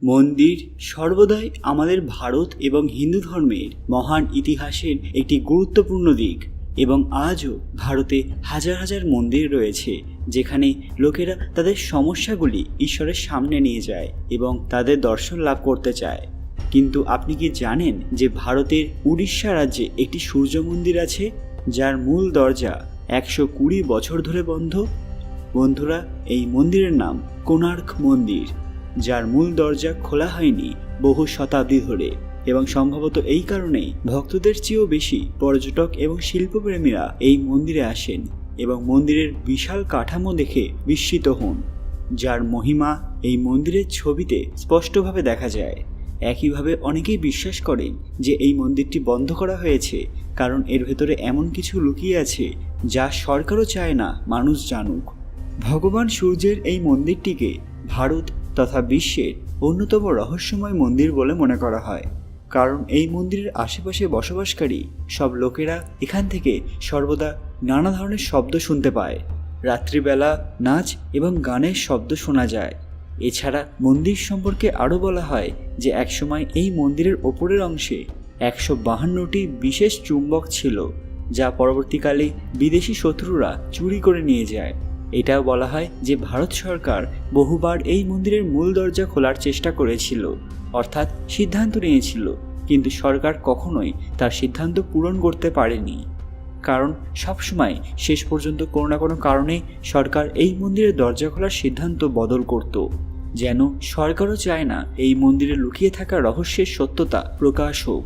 মন্দির সর্বদাই আমাদের ভারত এবং হিন্দু ধর্মের মহান ইতিহাসের একটি গুরুত্বপূর্ণ দিক এবং আজও ভারতে হাজার হাজার মন্দির রয়েছে যেখানে লোকেরা তাদের সমস্যাগুলি ঈশ্বরের সামনে নিয়ে যায় এবং তাদের দর্শন লাভ করতে চায়। কিন্তু আপনি কি জানেন যে ভারতের উড়িষ্যা রাজ্যে একটি সূর্য মন্দির আছে যার মূল দরজা 120 বছর ধরে বন্ধ? বন্ধুরা, এই মন্দিরের নাম কোণার্ক মন্দির, যার মূল দরজা খোলা হয়নি বহু শতাব্দী ধরে এবং সম্ভবত এই কারণেই ভক্তদের চেয়েও বেশি পর্যটক এবং শিল্পপ্রেমীরা এই মন্দিরে আসেন এবং মন্দিরের বিশাল কাঠামো দেখে বিস্মিত হন, যার মহিমা এই মন্দিরের ছবিতে স্পষ্টভাবে দেখা যায়। একইভাবে অনেকেই বিশ্বাস করেন যে এই মন্দিরটি বন্ধ করা হয়েছে কারণ এর ভেতরে এমন কিছু লুকিয়ে আছে যা সরকারও চায় না মানুষ জানুক। ভগবান সূর্যের এই মন্দিরটিকে ভারত তথা বিশ্বের অন্যতম রহস্যময় মন্দির বলে মনে করা হয়, কারণ এই মন্দিরের আশেপাশে বসবাসকারী সব লোকেরা এখান থেকে সর্বদা নানা ধরনের শব্দ শুনতে পায়। রাত্রিবেলা নাচ এবং গানের শব্দ শোনা যায়। এছাড়া মন্দির সম্পর্কে আরও বলা হয় যে একসময় এই মন্দিরের ওপরের অংশে 152টি বিশেষ চুম্বক ছিল, যা পরবর্তীকালে বিদেশি শত্রুরা চুরি করে নিয়ে যায়। এটাও বলা হয় যে ভারত সরকার বহুবার এই মন্দিরের মূল দরজা খোলার চেষ্টা করেছিল, অর্থাৎ সিদ্ধান্ত নিয়েছিল, কিন্তু সরকার কখনোই তার সিদ্ধান্ত পূরণ করতে পারেনি, কারণ সবসময় শেষ পর্যন্ত কোনো না কোনো কারণে সরকার এই মন্দিরের দরজা খোলার সিদ্ধান্ত বদল করত, যেন সরকারও চায় না এই মন্দিরে লুকিয়ে থাকা রহস্যের সত্যতা প্রকাশ হোক।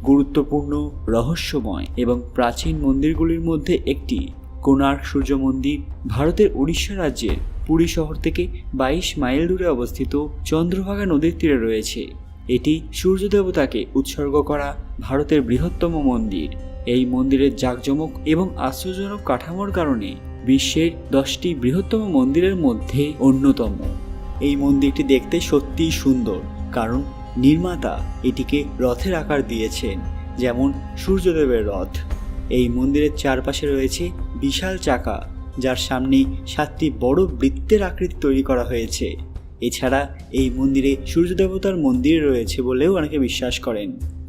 গুরুত্বপূর্ণ, রহস্যময় এবং প্রাচীন মন্দিরগুলির মধ্যে একটি কোণার্ক সূর্য মন্দির ভারতের উড়িষ্যা রাজ্যের পুরী শহর থেকে 22 মাইল দূরে অবস্থিত চন্দ্রভাগা নদীর তীরে রয়েছে। এটি সূর্য দেবতাকে উৎসর্গ করা ভারতের বৃহত্তম মন্দির। এই মন্দিরের জাঁকজমক এবং আশ্চর্যজনক কাঠামোর কারণে বিশ্বের 10টি বৃহত্তম মন্দিরের মধ্যে অন্যতম। এই মন্দিরটি দেখতে সত্যিই সুন্দর, কারণ নির্মাতা এটিকে রথের আকার দিয়েছেন, যেমন সূর্যদেবের রথ। এই মন্দিরের চারপাশে রয়েছে বিশাল চাকা, যার সামনে 7টি বড় বৃত্তের আকৃতি তৈরি করা হয়েছে। এছাড়া এই মন্দিরে সূর্য দেবতার মন্দির রয়েছে বলেও অনেকে বিশ্বাস করেন।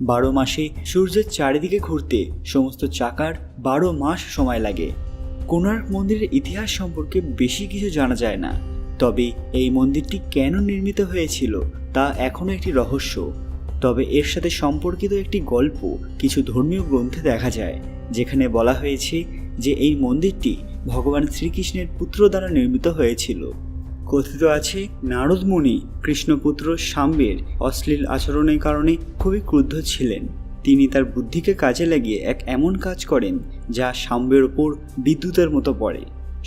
12 মাসে সূর্যের চারিদিকে ঘুরতে সমস্ত চাকার 12 মাস সময় লাগে। কোণার্ক মন্দিরের ইতিহাস সম্পর্কে বেশি কিছু জানা যায় না, তবে এই মন্দিরটি কেন নির্মিত হয়েছিল তা এখনও একটি রহস্য। তবে এর সাথে সম্পর্কিত একটি গল্প কিছু ধর্মীয় গ্রন্থে দেখা যায়, যেখানে বলা হয়েছে যে এই মন্দিরটি ভগবান শ্রীকৃষ্ণের পুত্র দ্বারা নির্মিত হয়েছিল। কথিত আছে নারদ মুনি কৃষ্ণপুত্র শাম্বের অশ্লীল আচরণের কারণে খুবই ক্রুদ্ধ ছিলেন। তিনি তার বুদ্ধিকে কাজে লাগিয়ে এক এমন কাজ করেন যা শাম্বের ওপর বিদ্যুতের মতো পড়ে।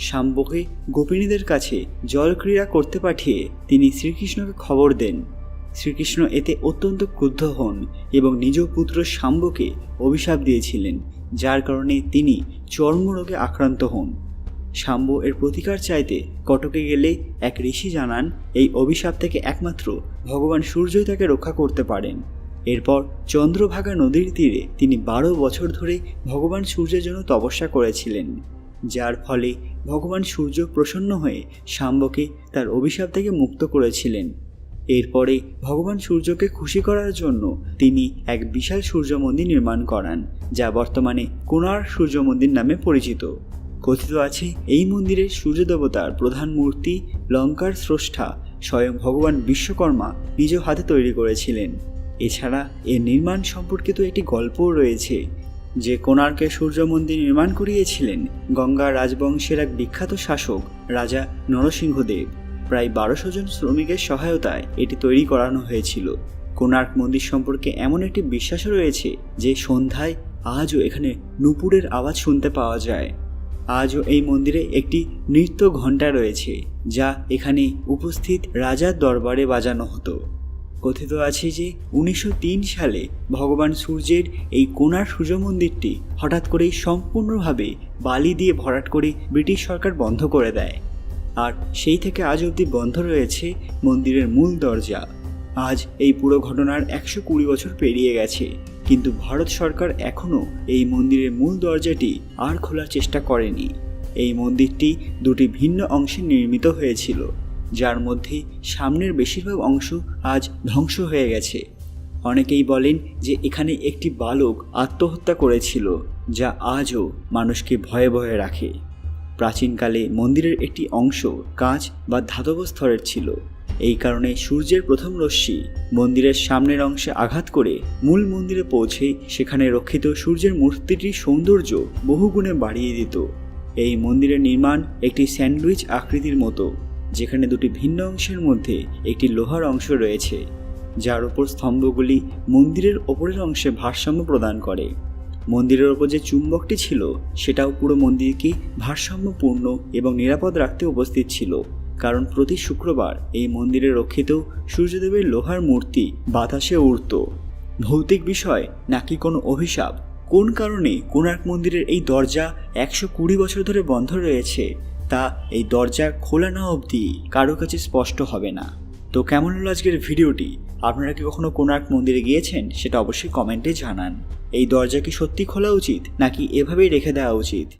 শাম্বকে গোপিনীদের কাছে জলক্রীড়া করতে পাঠিয়ে তিনি শ্রীকৃষ্ণকে খবর দেন। শ্রীকৃষ্ণ এতে অত্যন্ত ক্রুদ্ধ হন এবং নিজ পুত্র শাম্বকে অভিশাপ দিয়েছিলেন, যার কারণে তিনি চর্মরোগে আক্রান্ত হন। শাম্ব এর প্রতিকার চাইতে কটকে গেলে এক ঋষি জানান এই অভিশাপ থেকে একমাত্র ভগবান সূর্যই তাকে রক্ষা করতে পারেন। এরপর চন্দ্রভাগা নদীর তীরে তিনি 12 বছর ধরে ভগবান সূর্যের জন্য তপস্যা করেছিলেন, যার ফলে ভগবান সূর্য প্রসন্ন হয়ে শাম্বকে তার অভিশাপ থেকে মুক্ত করেছিলেন। এরপরে ভগবান সূর্যকে খুশি করার জন্য তিনি এক বিশাল সূর্য মন্দির নির্মাণ করান, যা বর্তমানে কোণার্ক সূর্য মন্দির নামে পরিচিত। কথিত আছে এই মন্দিরের সূর্য দেবতার প্রধান মূর্তি লঙ্কার স্রষ্টা স্বয়ং ভগবান বিশ্বকর্মা নিজ হাতে তৈরি করেছিলেন। এছাড়া এর নির্মাণ সম্পর্কিত একটি গল্পও রয়েছে যে কোণার্কে সূর্য মন্দির নির্মাণ করিয়েছিলেন গঙ্গা রাজবংশের এক বিখ্যাত শাসক রাজা নরসিংহদেব। প্রায় 1200 জন শ্রমিকের সহায়তায় এটি তৈরি করানো হয়েছিল। কোণার্ক মন্দির সম্পর্কে এমন একটি বিশ্বাসও রয়েছে যে সন্ধ্যায় আজও এখানে নূপুরের আওয়াজ শুনতে পাওয়া যায়। আজও এই মন্দিরে একটি নৃত্য ঘণ্টা রয়েছে, যা এখানে উপস্থিত রাজার দরবারে বাজানো হতো। কথিত আছে যে 1903 সালে ভগবান সূর্যের এই কোণার্ক সূর্য মন্দিরটি হঠাৎ করেই সম্পূর্ণভাবে বালি দিয়ে ভরাট করে ব্রিটিশ সরকার বন্ধ করে দেয়, আর সেই থেকে আজ অবধি বন্ধ রয়েছে মন্দিরের মূল দরজা। আজ এই পুরো ঘটনার 120 বছর পেরিয়ে গেছে, কিন্তু ভারত সরকার এখনও এই মন্দিরের মূল দরজাটি আর খোলার চেষ্টা করেনি। এই মন্দিরটি 2টি ভিন্ন অংশে নির্মিত হয়েছিল। যার মধ্যে সামনের বেশিরভাগ অংশ আজ ধ্বংস হয়ে গেছে। অনেকেই বলেন যে এখানে একটি বালক আত্মহত্যা করেছিল, যা আজও মানুষকে ভয়ে ভয়ে রাখে। প্রাচীনকালে মন্দিরের একটি অংশ কাঁচ বা ধাতব স্তরের ছিল। এই কারণে সূর্যের প্রথম রশ্মি মন্দিরের সামনের অংশে আঘাত করে মূল মন্দিরে পৌঁছে সেখানে রক্ষিত সূর্যের মূর্তিটির সৌন্দর্য বহুগুণে বাড়িয়ে দিত। এই মন্দিরের নির্মাণ একটি স্যান্ডউইচ আকৃতির মতো, যেখানে দুটি ভিন্ন অংশের মধ্যে একটি লোহার অংশ রয়েছে, যার উপর স্তম্ভগুলি মন্দিরের ওপরের অংশে ভারসাম্য প্রদান করে। মন্দিরের ওপর যে চুম্বকটি ছিল সেটাও পুরো মন্দিরকে ভারসাম্যপূর্ণ এবং নিরাপদ রাখতে উপস্থিত ছিল, কারণ প্রতি শুক্রবার এই মন্দিরে রক্ষিত সূর্যদেবের লোহার মূর্তি বাতাসে উড়ত। ভৌতিক বিষয় নাকি কোনো অভিশাপ, কোন কারণে কোণার্ক মন্দিরের এই দরজা 120 বছর ধরে বন্ধ রয়েছে তা এই দরজা খোলা না অবধি কারো কাছে স্পষ্ট হবে না। তো কেমন হলো আজকের ভিডিওটি? আপনারা কি কখনো কোণার্ক মন্দিরে গিয়েছেন? সেটা অবশ্যই কমেন্টে জানান। এই দরজা কি সত্যি খোলা উচিত নাকি এভাবেই রেখে দেওয়া উচিত?